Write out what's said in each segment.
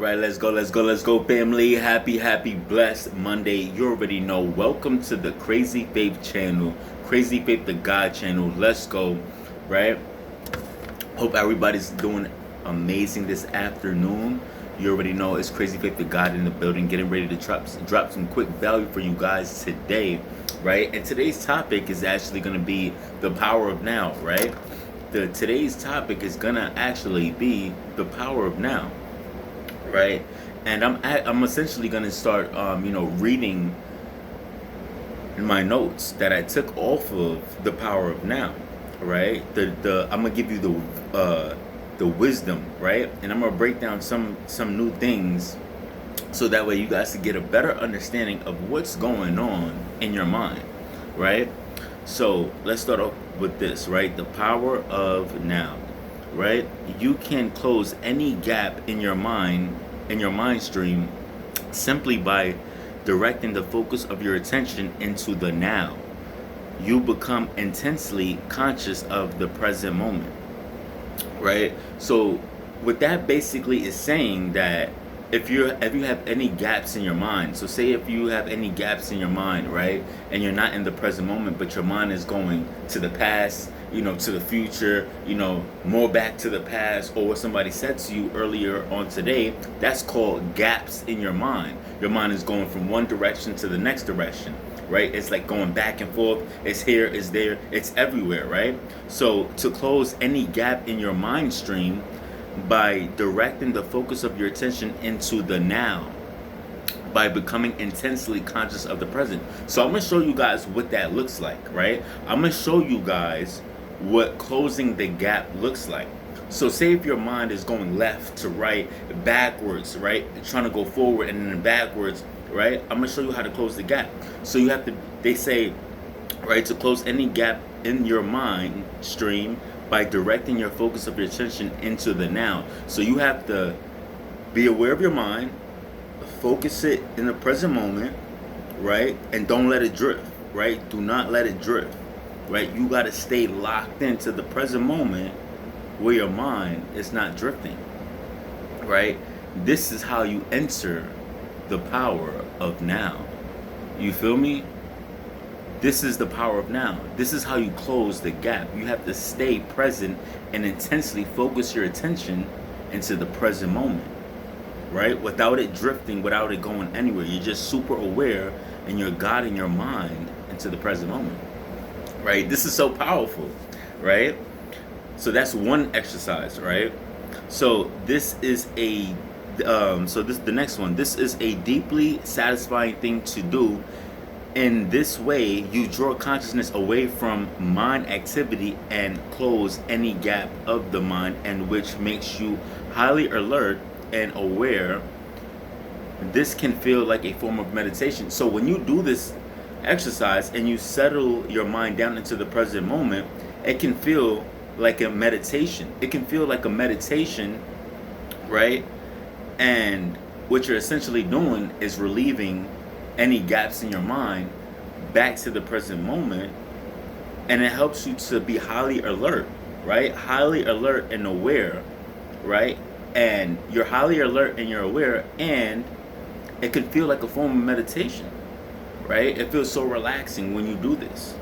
right, let's go, family. Happy, blessed Monday. You already know. Welcome to the Crazy Faith channel, Crazy Faith the God channel. Let's go, right? Hope everybody's doing amazing this afternoon. You already know it's Crazy Faith the God in the building, getting ready to drop some quick value for you guys today, right? And today's topic is actually going to be the power of now, right? Today's topic is gonna actually be the power of now, right? And I'm essentially gonna start reading my notes that I took off of the power of now, right? I'm gonna give you the wisdom, right? And I'm gonna break down some new things so that way you guys can get a better understanding of what's going on in your mind, right? So let's start off with this, right? The power of now, right? You can close any gap in your mind stream simply by directing the focus of your attention into the now. You become intensely conscious of the present moment, right? So what that basically is saying that if you have any gaps in your mind, so say if you have any gaps in your mind, right, and you're not in the present moment, but your mind is going to the past, to the future, more back to the past, or what somebody said to you earlier on today, that's called gaps in your mind. Your mind is going from one direction to the next direction, right? It's like going back and forth. It's here, it's there, it's everywhere, right? So to close any gap in your mind stream by directing the focus of your attention into the now, by becoming intensely conscious of the present. So I'm going to show you guys what that looks like, right? I'm going to show you guys what closing the gap looks like. So say if your mind is going left to right, backwards, right? Trying to go forward and then backwards, right? I'm going to show you how to close the gap. So you have to, they say, right, to close any gap in your mind stream by directing your focus of your attention into the now. So you have to be aware of your mind, focus it in the present moment, right? And don't let it drift, right? Do not let it drift, right? You got to stay locked into the present moment where your mind is not drifting, right? This is how you enter the power of now. You feel me? This is the power of now. This is how you close the gap. You have to stay present and intensely focus your attention into the present moment, right? Without it drifting, without it going anywhere. You're just super aware and you're guiding your mind into the present moment, right? This is so powerful, right? So that's one exercise, right? So this is the next one. This is a deeply satisfying thing to do. In this way, you draw consciousness away from mind activity and close any gap of the mind, and which makes you highly alert and aware. This can feel like a form of meditation. So when you do this exercise and you settle your mind down into the present moment, it can feel like a meditation. It can feel like a meditation, right? And what you're essentially doing is relieving any gaps in your mind back to the present moment, and it helps you to be highly alert, right? Highly alert and aware, right? And you're highly alert and you're aware, and it can feel like a form of meditation, right? It feels so relaxing when you do this,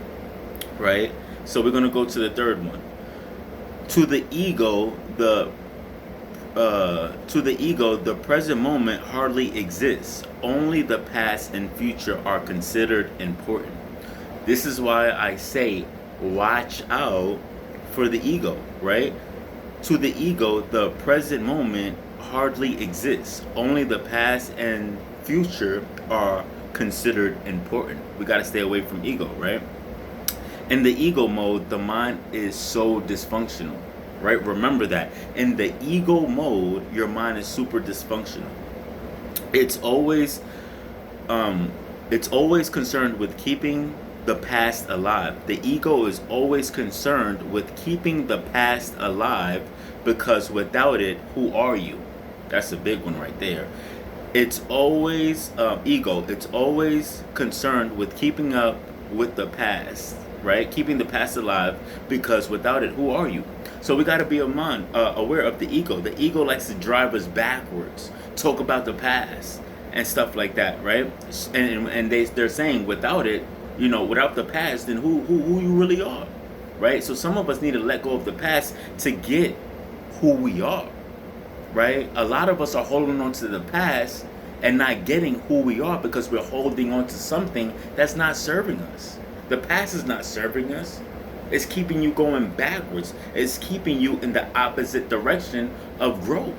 right? So we're going to go to the third one. To the ego, the present moment hardly exists. Only the past and future are considered important. This is why I say, watch out for the ego, right? To the ego, the present moment hardly exists. Only the past and future are considered important. We got to stay away from ego, right? In the ego mode, the mind is so dysfunctional, right? Remember that. In the ego mode, your mind is super dysfunctional. It's always concerned with keeping the past alive. The ego is always concerned with keeping the past alive, because without it, who are you? That's a big one right there. It's always ego. It's always concerned with keeping up with the past, right? Keeping the past alive, because without it, who are you? So we got to be aware of the ego. The ego likes to drive us backwards, talk about the past and stuff like that, right? And they're saying without it, without the past, then who you really are, right? So some of us need to let go of the past to get who we are, right? A lot of us are holding on to the past and not getting who we are because we're holding on to something that's not serving us. The past is not serving us. It's keeping you going backwards. It's keeping you in the opposite direction of growth,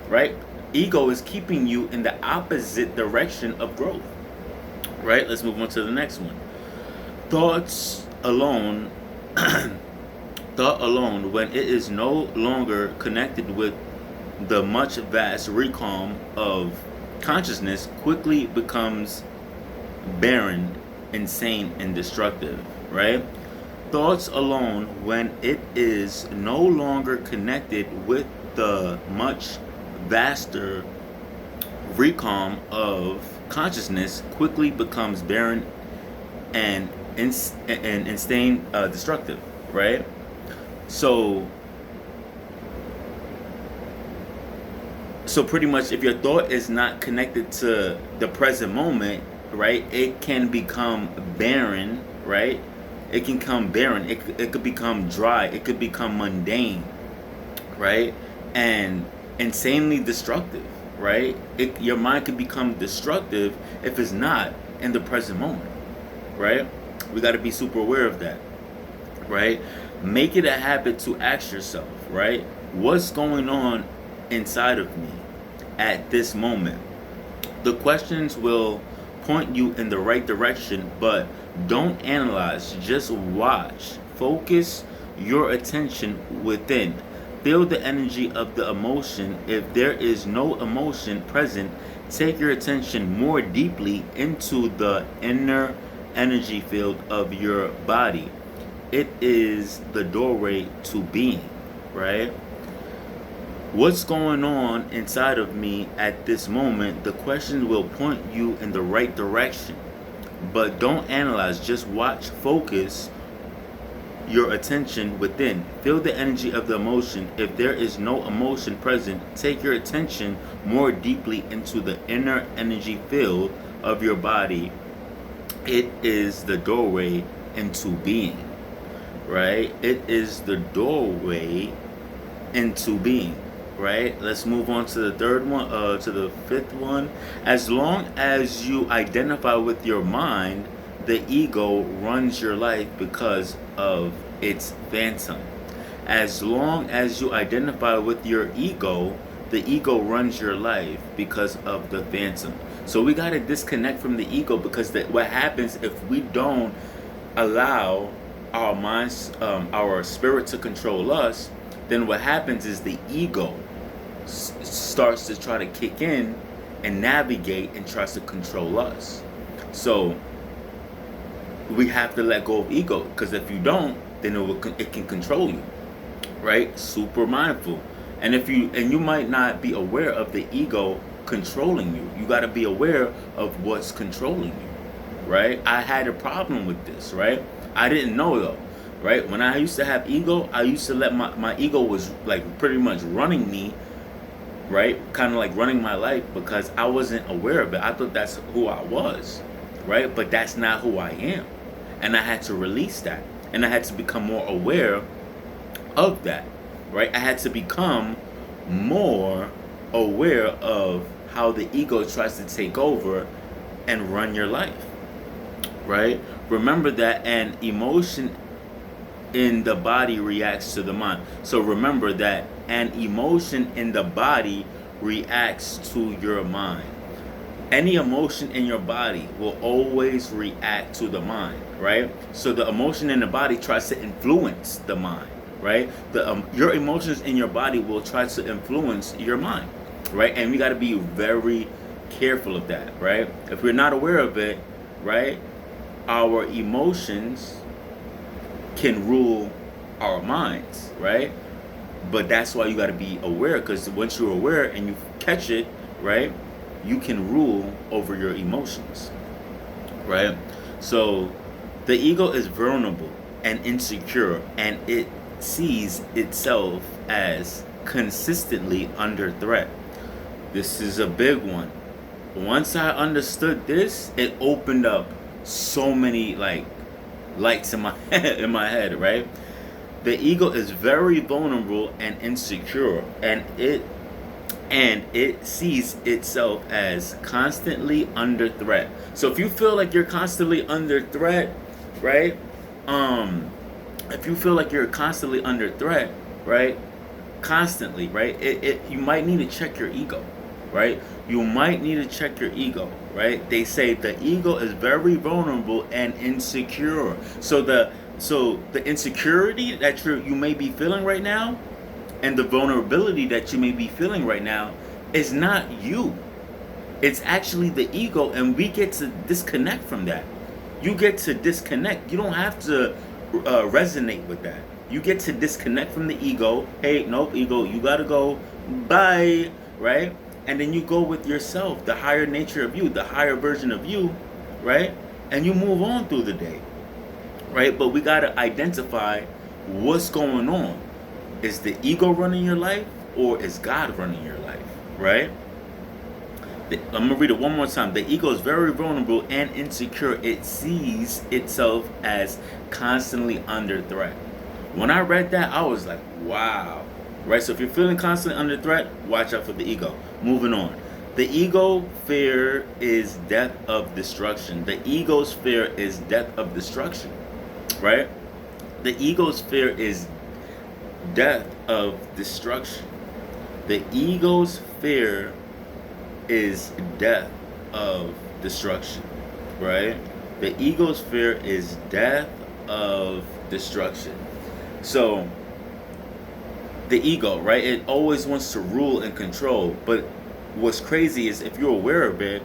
right? Ego is keeping you in the opposite direction of growth, right? Let's move on to the next one. Thoughts alone, thought alone, when it is no longer connected with the much vast realm of consciousness, quickly becomes barren, insane, and destructive, right? Thoughts alone, when it is no longer connected with the much vaster realm of consciousness, quickly becomes barren and insane, destructive, right? So pretty much, if your thought is not connected to the present moment, right, it can become barren, right? It can become barren. It could become dry. It could become mundane, right? And insanely destructive, right? Your mind could become destructive if it's not in the present moment, right? We got to be super aware of that, right? Make it a habit to ask yourself, right? What's going on inside of me at this moment? The questions will point you in the right direction, but don't analyze, just watch. Focus your attention within. Feel the energy of the emotion. If there is no emotion present, take your attention more deeply into the inner energy field of your body. It is the doorway to being, right? What's going on inside of me at this moment? The question will point you in the right direction. But don't analyze, just watch, focus your attention within. Feel the energy of the emotion. If there is no emotion present, take your attention more deeply into the inner energy field of your body. It is the doorway into being, right? It is the doorway into being, right? Let's move on to the third one, to the fifth one. As long as you identify with your mind, the ego runs your life because of its phantom. As long as you identify with your ego, the ego runs your life because of the phantom. So we got to disconnect from the ego, because what happens if we don't allow our minds, our spirit to control us, then what happens is the ego starts to try to kick in and navigate and tries to control us. So we have to let go of ego, because if you don't, then it can control you, right? Super mindful. And you might not be aware of the ego controlling you. You got to be aware of what's controlling you, right? I had a problem with this, right? I didn't know though, right? When I used to have ego, I used to let my ego was like pretty much running me, right? Kind of like running my life, because I wasn't aware of it. I thought that's who I was, right? But that's not who I am. And I had to release that. And I had to become more aware of that, right? I had to become more aware of how the ego tries to take over and run your life, right? Remember that an emotion in the body reacts to the mind. So remember that an emotion in the body reacts to your mind. Any emotion in your body will always react to the mind, right? So the emotion in the body tries to influence the mind, right? Your emotions in your body will try to influence your mind, right? And we got to be very careful of that, right? If we're not aware of it, right, our emotions can rule our minds, right? But that's why you got to be aware, because once you're aware and you catch it, right, you can rule over your emotions, right? So The ego is vulnerable and insecure, and it sees itself as consistently under threat. This is a big one. Once I understood this, it opened up so many like lights in my in my head, right? The ego is very vulnerable and insecure, and it sees itself as constantly under threat. So if you feel like you're constantly under threat, right? If you feel like you're constantly under threat, right? Constantly, right? You might need to check your ego, right? You might need to check your ego, right? They say the ego is very vulnerable and insecure. So the insecurity that you may be feeling right now, and the vulnerability that you may be feeling right now, is not you. It's actually the ego, and we get to disconnect from that. You get to disconnect. You don't have to resonate with that. You get to disconnect from the ego. Hey, nope, ego, you gotta go. Bye, right? And then you go with yourself, the higher nature of you, the higher version of you, right? And you move on through the day, right? But we gotta identify what's going on. Is the ego running your life, or is God running your life, right? I'm going to read it one more time. The ego is very vulnerable and insecure. It sees itself as constantly under threat. When I read that, I was like, wow. Right? So if you're feeling constantly under threat, watch out for the ego. Moving on. The ego fear is death of destruction. The ego's fear is death of destruction. Right? The ego's fear is death of destruction. The ego's fear is death of destruction, right? The ego's fear is death of destruction. So the ego, right? It always wants to rule and control. But what's crazy is if you're aware of it,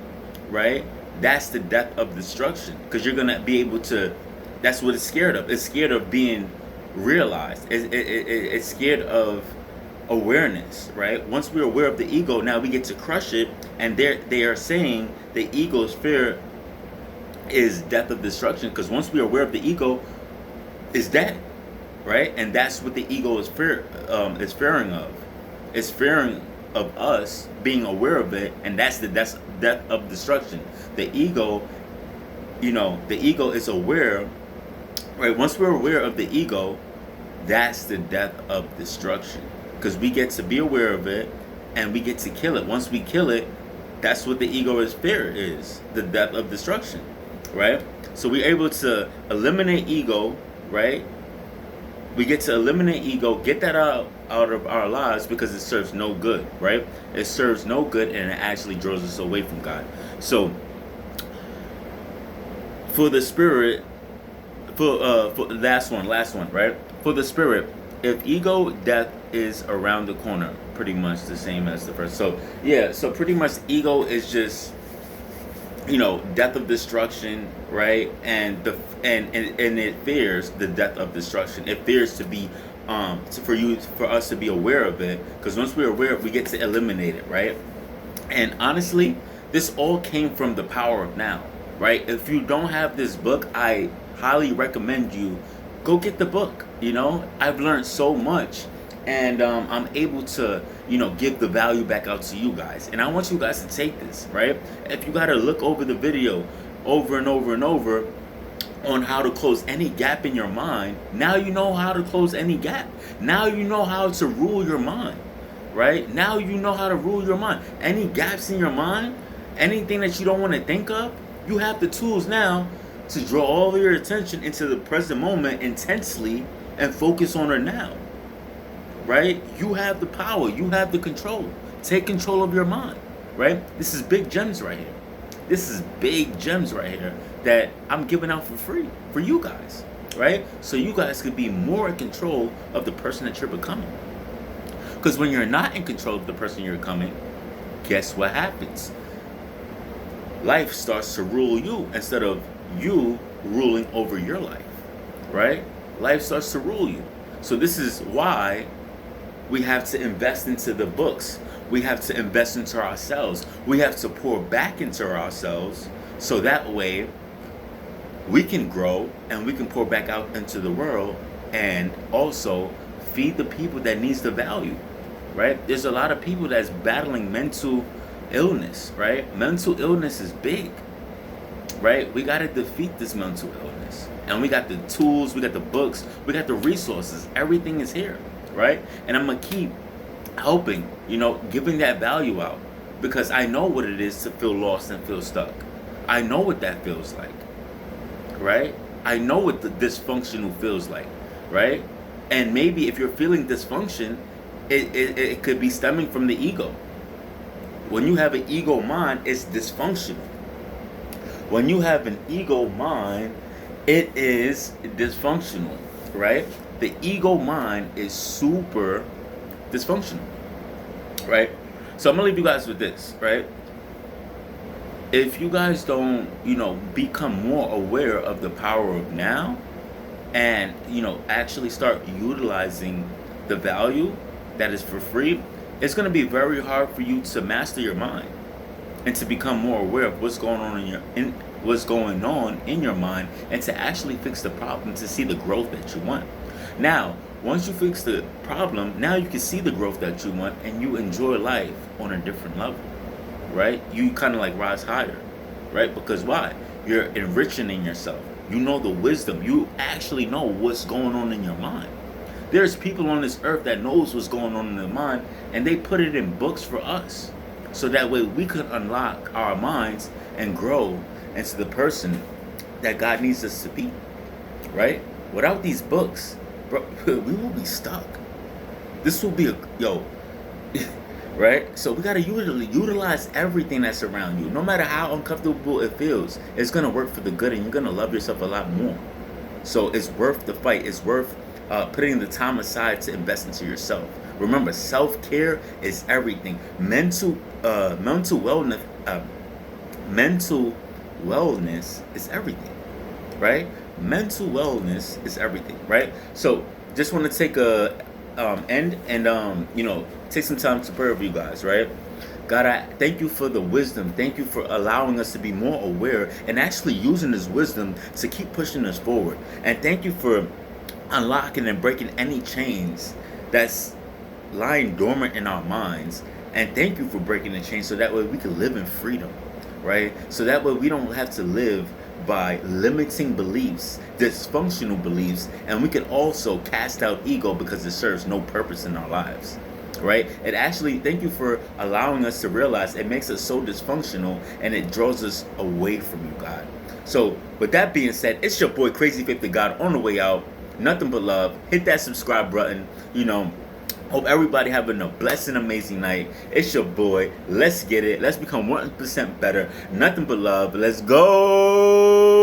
right? That's the death of destruction, because you're gonna be able to. That's what it's scared of. It's scared of being realized. It's scared of awareness, right? Once we're aware of the ego, now we get to crush it, and they are saying the ego's fear is death of destruction, because once we're aware of the ego, is dead, right? And that's what the ego is fearing of. It's fearing of us being aware of it, and that's death of destruction. The ego, the ego is aware, right? Once we're aware of the ego, that's the death of destruction, because we get to be aware of it and we get to kill it. Once we kill it, that's what the ego's fear is, the death of destruction, right? So we're able to eliminate ego, right? We get to eliminate ego, get that out of our lives, because it serves no good, right? It serves no good, and it actually draws us away from God. So for the spirit, for last one, right? For the spirit, if ego death is around the corner, pretty much the same as the first. So yeah, so pretty much ego is just, death of destruction, right? And it fears the death of destruction. It fears to be for us to be aware of it, because once we're aware, we get to eliminate it, right? And honestly, this all came from The Power of Now, right? If you don't have this book, I highly recommend you go get the book. I've learned so much, and I'm able to give the value back out to you guys, and I want you guys to take this, right? If you got to look over the video over and over and over on how to close any gap in your mind, now you know how to close any gap. Now you know how to rule your mind, right? Now you know how to rule your mind. Any gaps in your mind, anything that you don't want to think of, you have the tools now to draw all of your attention into the present moment intensely and focus on it now, right? You have the power. You have the control. Take control of your mind, right? This is big gems right here. This is big gems right here that I'm giving out for free for you guys, right? So you guys could be more in control of the person that you're becoming. Because when you're not in control of the person you're becoming, guess what happens? Life starts to rule you instead of you ruling over your life, right? Life starts to rule you. So this is why we have to invest into the books. We have to invest into ourselves. We have to pour back into ourselves, so that way we can grow and we can pour back out into the world and also feed the people that needs the value, right? There's a lot of people that's battling mental illness, right? Mental illness is big, right? We got to defeat this mental illness. And we got the tools, we got the books, we got the resources. Everything is here, right? And I'm going to keep helping, giving that value out because I know what it is to feel lost and feel stuck. I know what that feels like, right? I know what the dysfunctional feels like, right? And maybe if you're feeling dysfunction, it could be stemming from the ego. When you have an ego mind, it's dysfunctional. When you have an ego mind, it is dysfunctional, right? The ego mind is super dysfunctional, right? So I'm gonna leave you guys with this, right? If you guys don't, become more aware of the power of now and, actually start utilizing the value that is for free, it's going to be very hard for you to master your mind and to become more aware of what's going on in your mind and to actually fix the problem, to see the growth that you want. Now, once you fix the problem, now you can see the growth that you want and you enjoy life on a different level, right? You kind of like rise higher, right? Because why? You're enriching in yourself. You know the wisdom. You actually know what's going on in your mind. There's people on this earth that knows what's going on in their mind, and they put it in books for us. So that way we could unlock our minds and grow into the person that God needs us to be, right? Without these books, bro, we will be stuck. This will be right? So we got to utilize everything that's around you. No matter how uncomfortable it feels, it's going to work for the good and you're going to love yourself a lot more. So it's worth the fight. It's worth putting the time aside to invest into yourself. Remember, self-care is everything. Mental wellness is everything, right? Mental wellness is everything, right? So just want to take a end and take some time to pray over you guys, right? God, I thank you for the wisdom. Thank you for allowing us to be more aware and actually using this wisdom to keep pushing us forward. And thank you for unlocking and breaking any chains that's lying dormant in our minds. And thank you for breaking the chains so that way we can live in freedom, right? So that way we don't have to live by limiting beliefs, dysfunctional beliefs, and we can also cast out ego because it serves no purpose in our lives, right? It actually, thank you for allowing us to realize it makes us so dysfunctional and it draws us away from you, God. So with that being said, it's your boy Crazy Faith the God on the way out. Nothing but love. Hit that subscribe button. Hope everybody having a blessed and amazing night. It's your boy. Let's get it. Let's become 1% better. Nothing but love. Let's go.